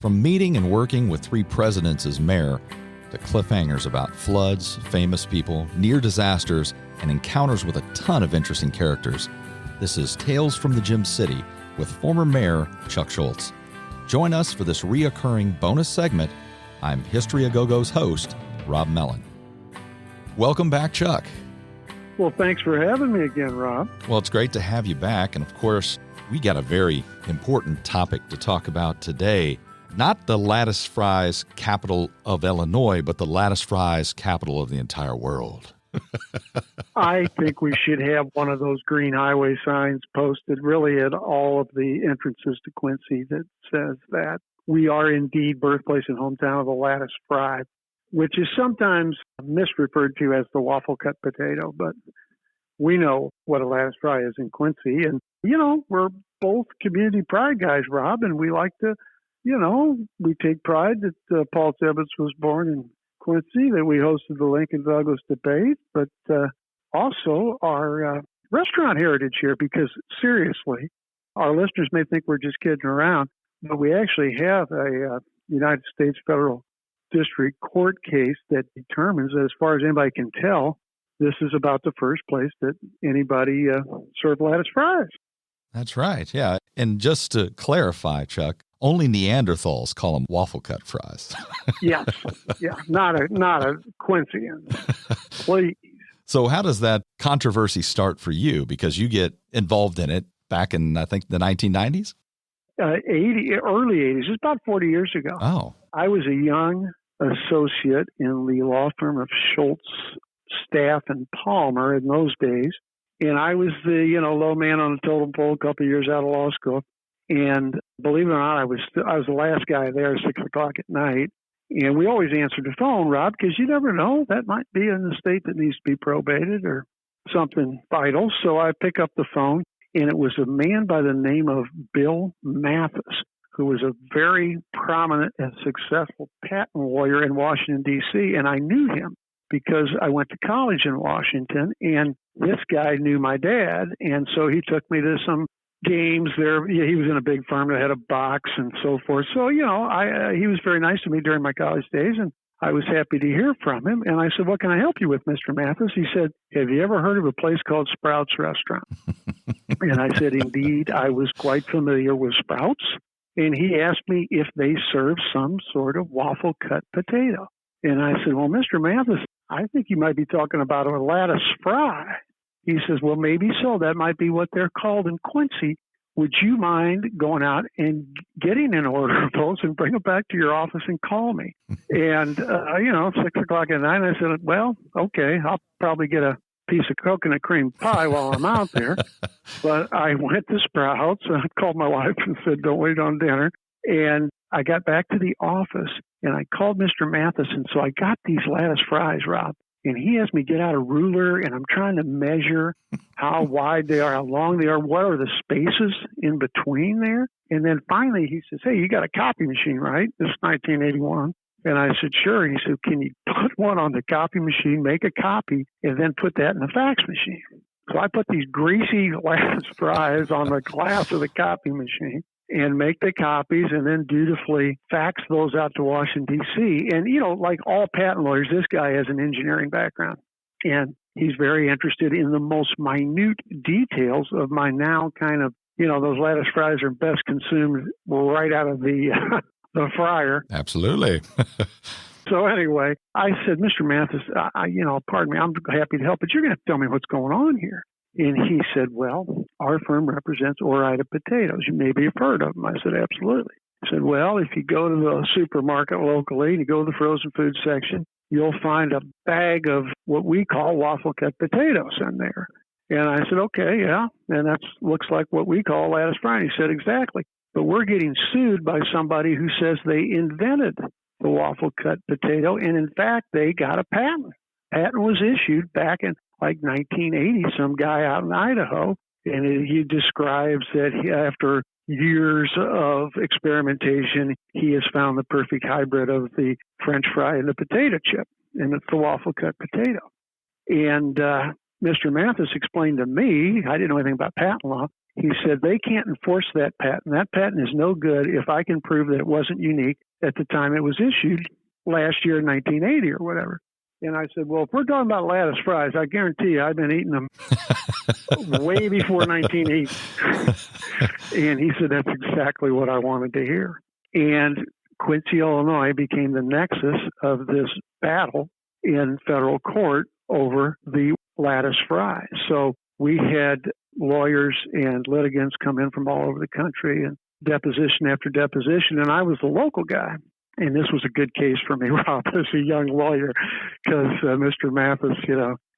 From meeting and working with 3 presidents as mayor, to cliffhangers about floods, famous people, near disasters, and encounters with a ton of interesting characters, this is Tales from the Gem City with former Mayor Chuck Scholz. Join us for this reoccurring bonus segment. I'm History A Go-Go's host, Rob Mellon. Welcome back, Chuck. Well, thanks for having me again, Rob. Well, it's great to have you back. And of course, we got a very important topic to talk about today. Not the Lattice Fries Capital of Illinois, but the Lattice Fries Capital of the entire world. I think we should have one of those green highway signs posted really at all of the entrances to Quincy that says that we are indeed birthplace and hometown of the Lattice Fry, which is sometimes misreferred to as the waffle cut potato, but we know what a Lattice Fry is in Quincy. And, you know, we're both community pride guys, Rob, and we like to, we take pride that Paul Tibbets was born in Quincy, that we hosted the Lincoln Douglas debate, but also our restaurant heritage here, because seriously, our listeners may think we're just kidding around, but we actually have a United States federal district court case that determines that, as far as anybody can tell, this is about the first place that anybody served lattice fries. That's right, yeah. And just to clarify, Chuck, only Neanderthals call them waffle cut fries. Yes, yeah, not a Quincyan. Please. So how does that controversy start for you? Because you get involved in it back in, I think, the 1990s? Early 80s. It's about 40 years ago. Oh. I was a young associate in the law firm of Scholz, Staff, and Palmer in those days. And I was the, low man on the totem pole a couple of years out of law school. And believe it or not, I was the last guy there, 6 o'clock at night. And we always answered the phone, Rob, because you never know. That might be in the state that needs to be probated or something vital. So I pick up the phone, and it was a man by the name of Bill Mathis, who was a very prominent and successful patent lawyer in Washington, D.C. And I knew him because I went to college in Washington, and this guy knew my dad. And so he took me to some games there. He was in a big firm that had a box and so forth. So, he was very nice to me during my college days, and I was happy to hear from him. And I said, "What can I help you with, Mr. Mathis?" He said, "Have you ever heard of a place called Sprouts Restaurant?" And I said, "Indeed, I was quite familiar with Sprouts." And he asked me if they serve some sort of waffle cut potato. And I said, "Well, Mr. Mathis, I think you might be talking about a lattice fry." He says, "Well, maybe so. That might be what they're called in Quincy. Would you mind going out and getting an order of those and bring them back to your office and call me?" And, 6 o'clock at night, I said, "Well, okay, I'll probably get a piece of coconut cream pie while I'm out there." But I went to Sprouts, and I called my wife and said, "Don't wait on dinner." And I got back to the office, and I called Mr. Mathis, and so I got these lattice fries, Rob. And he has me get out a ruler, and I'm trying to measure how wide they are, how long they are, what are the spaces in between there. And then finally he says, "Hey, you got a copy machine, right?" This is 1981. And I said, "Sure." And he said, "Can you put one on the copy machine, make a copy, and then put that in the fax machine?" So I put these greasy lattice fries on the glass of the copy machine and make the copies, and then dutifully fax those out to Washington, D.C. And, like all patent lawyers, this guy has an engineering background. And he's very interested in the most minute details of my now kind of, those lattice fries are best consumed right out of the fryer. Absolutely. So anyway, I said, "Mr. Mathis, pardon me, I'm happy to help, but you're going to have to tell me what's going on here." And he said, "Well, our firm represents Ore-Ida potatoes. You maybe have heard of them." I said, "Absolutely." He said, "Well, if you go to the supermarket locally and you go to the frozen food section, you'll find a bag of what we call waffle cut potatoes in there." And I said, "Okay, yeah, and that looks like what we call lattice fry." And he said, "Exactly. But we're getting sued by somebody who says they invented the waffle cut potato, and in fact, they got a patent. Patent was issued back in like 1980, some guy out in Idaho, and he describes that after years of experimentation, he has found the perfect hybrid of the French fry and the potato chip, and it's the waffle cut potato." And Mr. Mathis explained to me, I didn't know anything about patent law, He said, they can't enforce that patent. That patent is no good if I can prove that it wasn't unique at the time it was issued last year in 1980 or whatever. And I said, well, if we're talking about lattice fries, I guarantee you I've been eating them way before 1980. And he said, that's exactly what I wanted to hear. And Quincy, Illinois became the nexus of this battle in federal court over the lattice fries. So we had lawyers and litigants come in from all over the country and deposition after deposition, and I was the local guy. And this was a good case for me, Rob, as a young lawyer, because Mr. Mathis,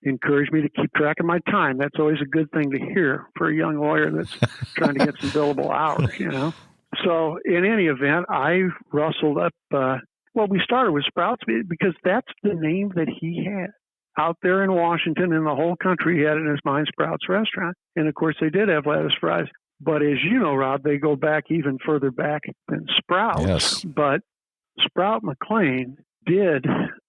encouraged me to keep track of my time. That's always a good thing to hear for a young lawyer that's trying to get some billable hours, So in any event, I rustled up. We started with Sprouts because that's the name that he had. Out there in Washington and the whole country, he had in his mind Sprouts Restaurant. And, of course, they did have lattice fries. But as you know, Rob, they go back even further back than Sprouts. Yes. But Sprout McClean did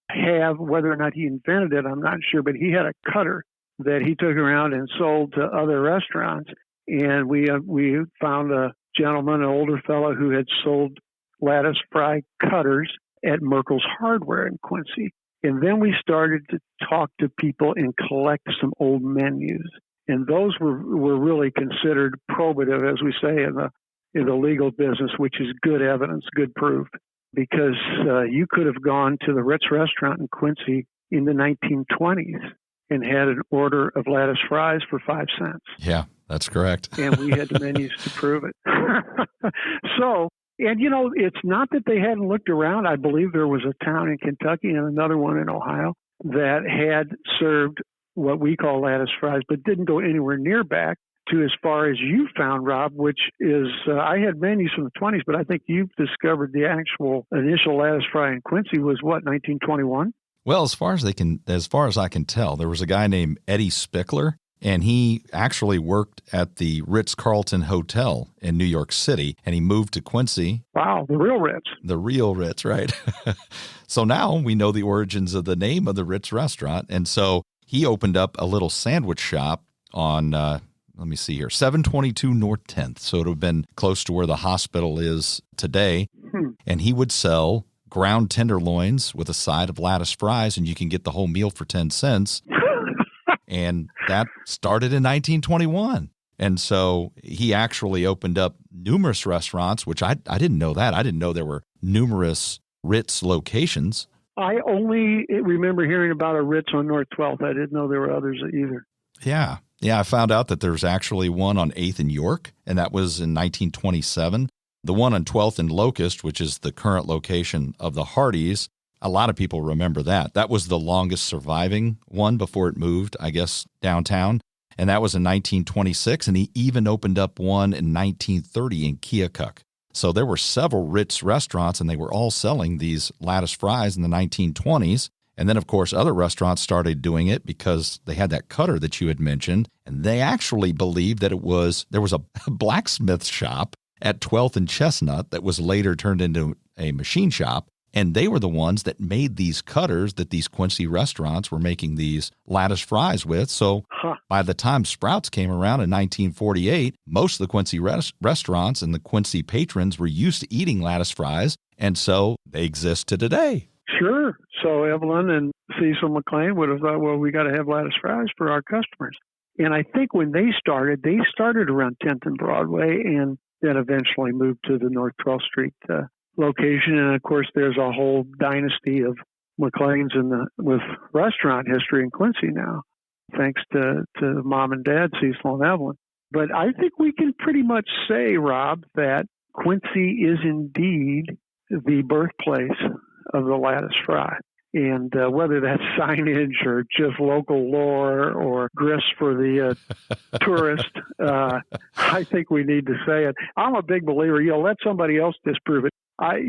have, whether or not he invented it, I'm not sure, but he had a cutter that he took around and sold to other restaurants. And we found a gentleman, an older fellow, who had sold lattice fry cutters at Merkel's Hardware in Quincy. And then we started to talk to people and collect some old menus. And those were really considered probative, as we say in the legal business, which is good evidence, good proof. Because you could have gone to the Ritz restaurant in Quincy in the 1920s and had an order of lattice fries for 5 cents. Yeah, that's correct. And we had the menus to prove it. It's not that they hadn't looked around. I believe there was a town in Kentucky and another one in Ohio that had served what we call lattice fries, but didn't go anywhere near back to as far as you found, Rob, which is, I had menus from the 20s, but I think you've discovered the actual initial lattice fry in Quincy was what, 1921? Well, as far as I can tell, there was a guy named Eddie Spickler, and he actually worked at the Ritz-Carlton Hotel in New York City, and he moved to Quincy. Wow, the real Ritz. The real Ritz, right? So now we know the origins of the name of the Ritz restaurant, and so he opened up a little sandwich shop on, let me see here, 722 North 10th. So it would have been close to where the hospital is today. And he would sell ground tenderloins with a side of lattice fries, and you can get the whole meal for 10 cents. And that started in 1921. And so he actually opened up numerous restaurants, which I didn't know that. I didn't know there were numerous Ritz locations. I only remember hearing about a Ritz on North 12th. I didn't know there were others either. Yeah. Yeah, I found out that there's actually one on 8th and York, and that was in 1927. The one on 12th and Locust, which is the current location of the Hardee's, a lot of people remember that. That was the longest surviving one before it moved, I guess, downtown. And that was in 1926, and he even opened up one in 1930 in Keokuk. So there were several Ritz restaurants, and they were all selling these lattice fries in the 1920s. And then, of course, other restaurants started doing it because they had that cutter that you had mentioned. And they actually believed that there was a blacksmith shop at 12th and Chestnut that was later turned into a machine shop. And they were the ones that made these cutters that these Quincy restaurants were making these lattice fries with. So by the time Sprouts came around in 1948, most of the Quincy restaurants and the Quincy patrons were used to eating lattice fries. And so they exist to today. Sure. So Evelyn and Cecil McClean would have thought, well, we got to have lattice fries for our customers. And I think when they started around 10th and Broadway and then eventually moved to the North 12th Street location. And, of course, there's a whole dynasty of McClean's with restaurant history in Quincy now, thanks to Mom and Dad, Cecil and Evelyn. But I think we can pretty much say, Rob, that Quincy is indeed the birthplace of the lattice fry. And whether that's signage or just local lore or grist for the tourist, I think we need to say it. I'm a big believer. Let somebody else disprove it. I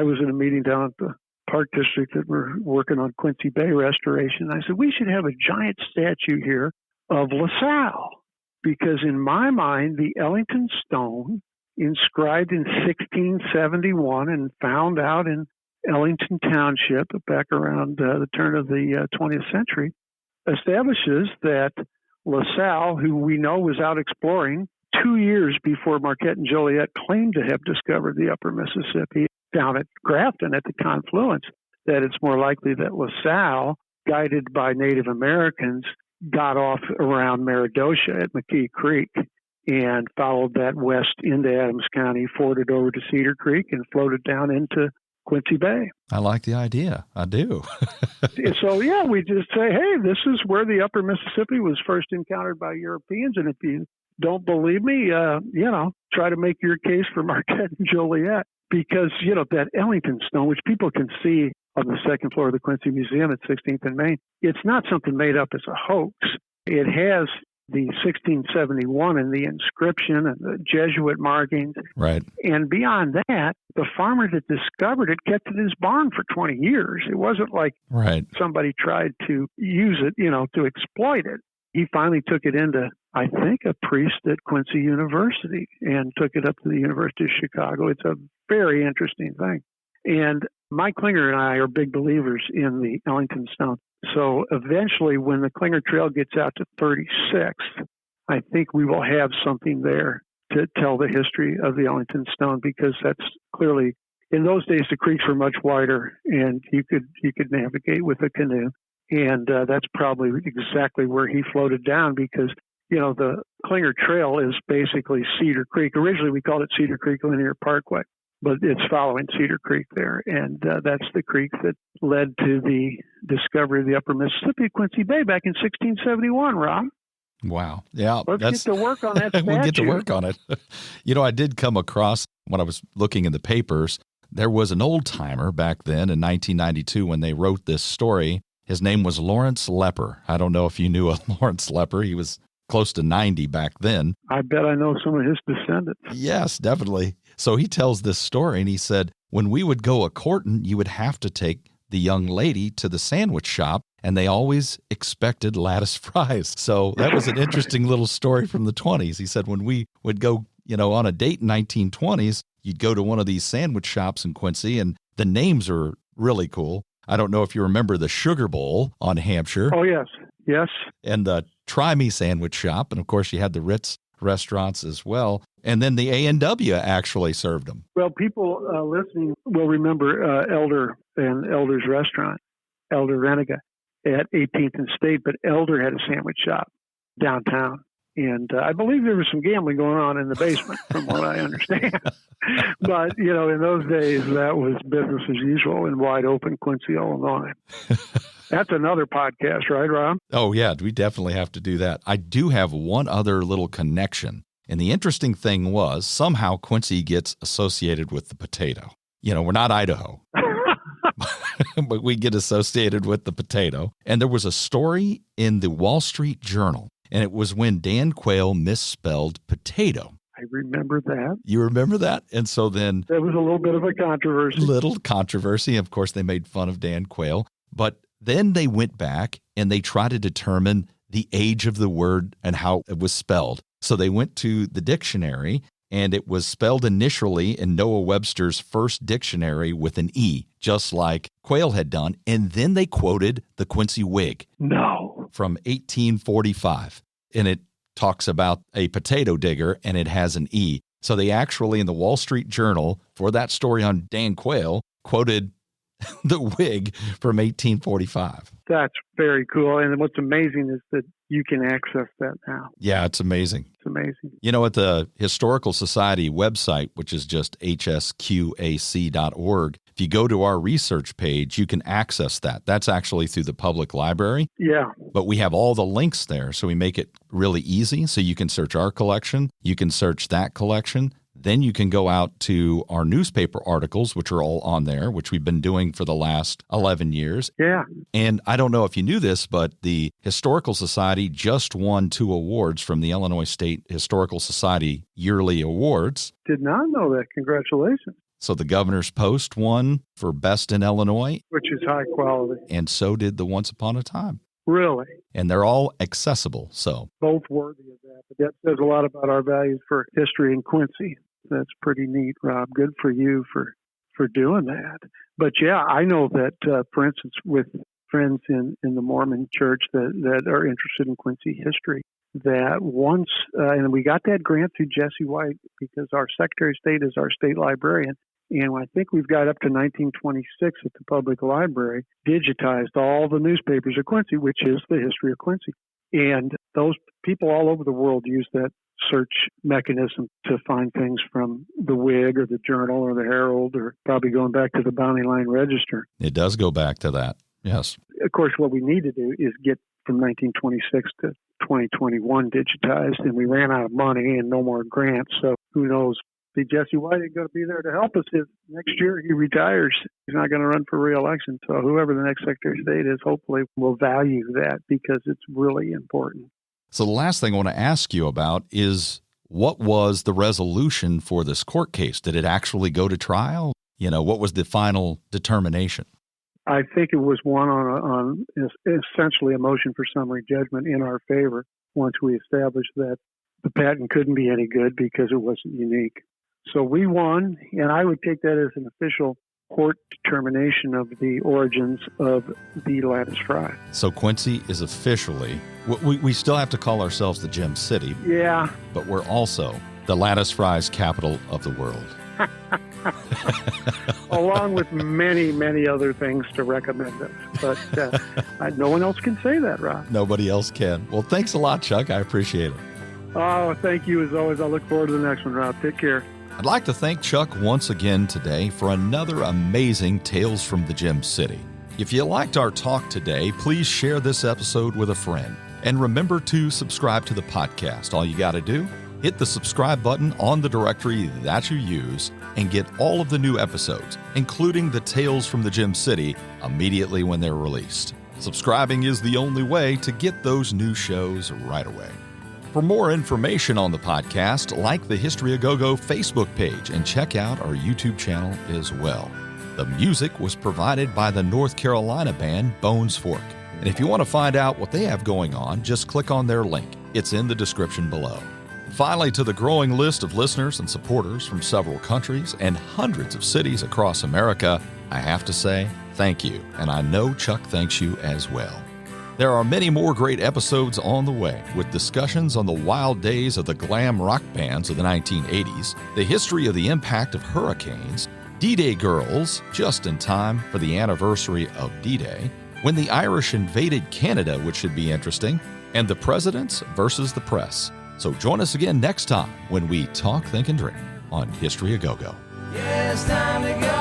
was in a meeting down at the Park District that we're working on Quincy Bay restoration. I said, we should have a giant statue here of LaSalle, because in my mind, the Ellington stone, inscribed in 1671 and found out in Ellington Township back around the turn of the 20th century, establishes that LaSalle, who we know was out exploring 2 years before Marquette and Joliet claimed to have discovered the upper Mississippi down at Grafton at the confluence, that it's more likely that LaSalle, guided by Native Americans, got off around Meridosha at McKee Creek and followed that west into Adams County, forded over to Cedar Creek, and floated down into Quincy Bay. I like the idea. I do. So, yeah, we just say, hey, this is where the upper Mississippi was first encountered by Europeans. And if you don't believe me, try to make your case for Marquette and Joliet. Because, that Ellington stone, which people can see on the second floor of the Quincy Museum at 16th and Main, it's not something made up as a hoax. It has the 1671 and the inscription and the Jesuit markings. Right. And beyond that, the farmer that discovered it kept it in his barn for 20 years. It wasn't like somebody tried to use it, to exploit it. He finally took it into, I think, a priest at Quincy University and took it up to the University of Chicago. It's a very interesting thing. And Mike Klinger and I are big believers in the Ellington stone. So eventually, when the Klinger Trail gets out to 36th, I think we will have something there to tell the history of the Ellington stone, because that's clearly, in those days, the creeks were much wider and you could navigate with a canoe. And that's probably exactly where he floated down, because, the Klinger Trail is basically Cedar Creek. Originally, we called it Cedar Creek Linear Parkway, but it's following Cedar Creek there. And that's the creek that led to the discovery of the upper Mississippi at Quincy Bay back in 1671, Rob. Wow. Yeah. Let's get to work on that statue. We'll get to work on it. I did come across, when I was looking in the papers, there was an old timer back then in 1992 when they wrote this story. His name was Lawrence Lepper. I don't know if you knew Lawrence Lepper. He was close to 90 back then. I bet I know some of his descendants. Yes, definitely. So he tells this story, and he said, when we would go a-courtin', you would have to take the young lady to the sandwich shop, and they always expected lattice fries. So that was an interesting little story from the 20s. He said when we would go, on a date in 1920s, you'd go to one of these sandwich shops in Quincy, and the names are really cool. I don't know if you remember the Sugar Bowl on Hampshire. Oh, yes. Yes. And the Try Me Sandwich Shop. And, of course, you had the Ritz restaurants as well. And then the A&W actually served them. Well, people listening will remember Elder and Elder's restaurant, Elder Renega, at 18th and State. But Elder had a sandwich shop downtown. And I believe there was some gambling going on in the basement, from what I understand. But, in those days, that was business as usual in wide open Quincy, Illinois. That's another podcast, right, Rob? Oh, yeah, we definitely have to do that. I do have one other little connection. And the interesting thing was, somehow Quincy gets associated with the potato. We're not Idaho. But we get associated with the potato. And there was a story in the Wall Street Journal. And it was when Dan Quayle misspelled potato. I remember that. You remember that? And so then... There was a little bit of a controversy. Little controversy. Of course, they made fun of Dan Quayle. But then they went back and they tried to determine the age of the word and how it was spelled. So they went to the dictionary, and it was spelled initially in Noah Webster's first dictionary with an E, just like Quayle had done. And then they quoted the Quincy Whig. No. From 1845. And it talks about a potato digger, and it has an E. So they actually, in the Wall Street Journal, for that story on Dan Quayle, quoted the Whig from 1845. That's very cool. And what's amazing is that you can access that now. Yeah, it's amazing. It's amazing. At the Historical Society website, which is just hsqac.org, if you go to our research page, you can access that. That's actually through the public library. Yeah. But we have all the links there, so we make it really easy. So you can search our collection, you can search that collection. Then you can go out to our newspaper articles, which are all on there, which we've been doing for the last 11 years. Yeah. And I don't know if you knew this, but the Historical Society just won 2 awards from the Illinois State Historical Society Yearly Awards. Did not know that. Congratulations. So the Governor's Post won for Best in Illinois. Which is high quality. And so did the Once Upon a Time. Really? And they're all accessible, so. Both worthy of that. But that says a lot about our values for history in Quincy. That's pretty neat, Rob. Good for you for doing that. But yeah, I know that, for instance, with friends in the Mormon church that are interested in Quincy history, that once, and we got that grant through Jesse White because our Secretary of State is our state librarian. And I think we've got up to 1926 at the public library, digitized all the newspapers of Quincy, which is the history of Quincy. And those people all over the world use that search mechanism to find things from the Whig or the Journal or the Herald, or probably going back to the Bounty Line Register. It does go back to that, yes. Of course, what we need to do is get from 1926 to 2021 digitized, and we ran out of money and no more grants, so who knows. See, Jesse White ain't going to be there to help us if next year he retires. He's not going to run for re-election. So whoever the next Secretary of State is, hopefully will value that because it's really important. So the last thing I want to ask you about is, what was the resolution for this court case? Did it actually go to trial? What was the final determination? I think it was one on essentially a motion for summary judgment in our favor once we established that the patent couldn't be any good because it wasn't unique. So we won, and I would take that as an official court determination of the origins of the Lattice Fry. So Quincy is officially, we still have to call ourselves the Gem City. Yeah. But we're also the Lattice Fries Capital of the world. Along with many, many other things to recommend us. But no one else can say that, Rob. Nobody else can. Well, thanks a lot, Chuck. I appreciate it. Oh, thank you as always. I look forward to the next one, Rob. Take care. I'd like to thank Chuck once again today for another amazing Tales from the Gem City. If you liked our talk today, please share this episode with a friend. And remember to subscribe to the podcast. All you got to do, hit the subscribe button on the directory that you use and get all of the new episodes, including the Tales from the Gem City, immediately when they're released. Subscribing is the only way to get those new shows right away. For more information on the podcast, like the History A Go-Go Facebook page and check out our YouTube channel as well. The music was provided by the North Carolina band Bones Fork. And if you want to find out what they have going on, just click on their link. It's in the description below. Finally, to the growing list of listeners and supporters from several countries and hundreds of cities across America, I have to say thank you. And I know Chuck thanks you as well. There are many more great episodes on the way, with discussions on the wild days of the glam rock bands of the 1980s, the history of the impact of hurricanes, D-Day girls, just in time for the anniversary of D-Day, when the Irish invaded Canada, which should be interesting, and the presidents versus the press. So join us again next time when we talk, think, and dream on History A Go-Go. Yeah, it's time to go.